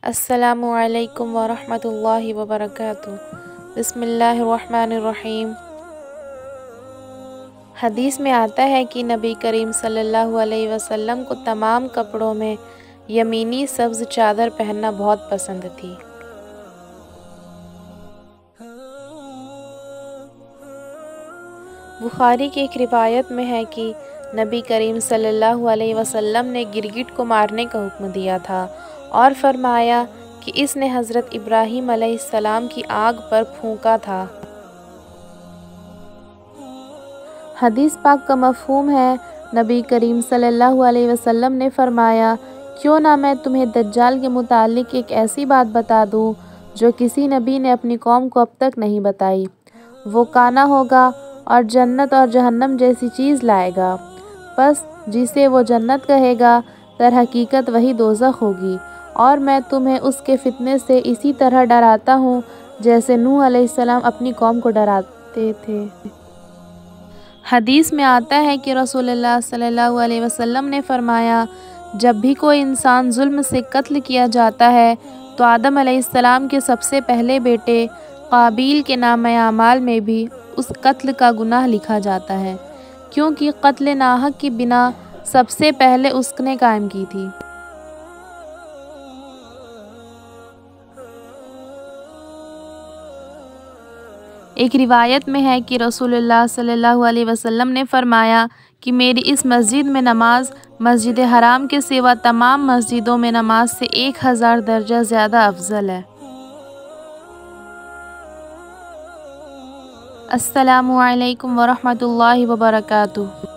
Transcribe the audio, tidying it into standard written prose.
अस्सलामु अलैकुम वरहमतुल्लाहि वबरकातुहू। बिस्मिल्लाहिर्रहमानिर्रहीम। हदीस में आता है कि नबी करीम सल्लल्लाहु अलैहि वसल्लम को तमाम कपड़ों में यमीनी सब्ज़ चादर पहनना बहुत पसंद थी। बुखारी की एक रिवायत में है कि नबी करीम सल्लल्लाहु अलैहि वसल्लम ने गिरगिट को मारने का हुक्म दिया था और फरमाया कि इसने हज़रत इब्राहीम अलैहिस्सलाम की आग पर फूंका था। हदीस पाक का मफ़हूम है, नबी करीम सल्लल्लाहु अलैहि वसल्लम ने फरमाया, क्यों ना मैं तुम्हें दज्जाल के मुतालिक एक ऐसी बात बता दूं जो किसी नबी ने अपनी कौम को अब तक नहीं बताई। वो काना होगा और जन्नत और जहन्नम जैसी चीज़ लाएगा। बस जिसे वो जन्नत कहेगा दर हकीकत वही दोज़ख होगी, और मैं तुम्हें उसके फितने से इसी तरह डराता हूँ जैसे नूह अलैहिस्सलाम अपनी कौम को डराते थे। हदीस में आता है कि रसूलुल्लाह सल्लल्लाहु अलैहि वसल्लम ने फरमाया, जब भी कोई इंसान जुल्म से कत्ल किया जाता है तो आदम अलैहिस्सलाम के सबसे पहले बेटे काबिल के नामे आमाल में भी उस कत्ल का गुनाह लिखा जाता है, क्योंकि कत्ल नाहक की बिना सबसे पहले उसने कायम की थी। एक रिवायत में है कि रसूलुल्लाह सल्लल्लाहु अलैहि वसल्लम ने फरमाया कि मेरी इस मस्जिद में नमाज मस्जिद हराम के सिवा तमाम मस्जिदों में नमाज से 1000 दर्जा ज़्यादा अफजल है। अस्सलामु अलैकुम वरहमतुल्लाहि वबरकातुहू।